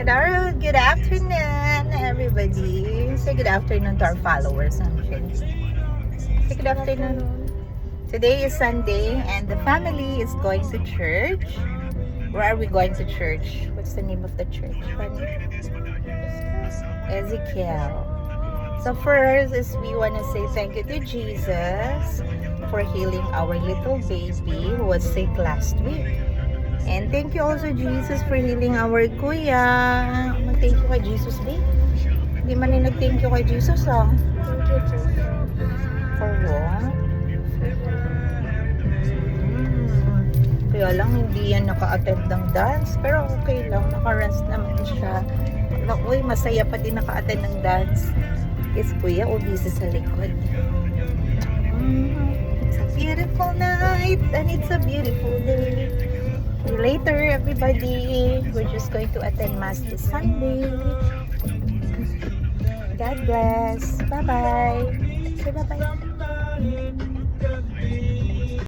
Good afternoon, everybody. Say good afternoon to our followers. Say good afternoon. Today is Sunday and the family is going to church. Where are we going to church? What's the name of the church, honey? Ezekiel. So first is we want to say thank you to Jesus for healing our little baby who was sick last week. And thank you also Jesus for healing our kuya. Mag-thank you kay Jesus, babe. Hindi man rin nag-thank you kay Jesus, ah. Thank you, Jesus. For what? Kaya lang hindi yan naka-attend ng dance. Pero okay lang, naka-rest naman siya. Uy, masaya pa din naka-attend ng dance. Yes, kuya, busy sa likod. It's a beautiful night and it's a beautiful day. See you later, everybody. We're just going to attend Mass this Sunday. God bless. Bye-bye. Say bye-bye.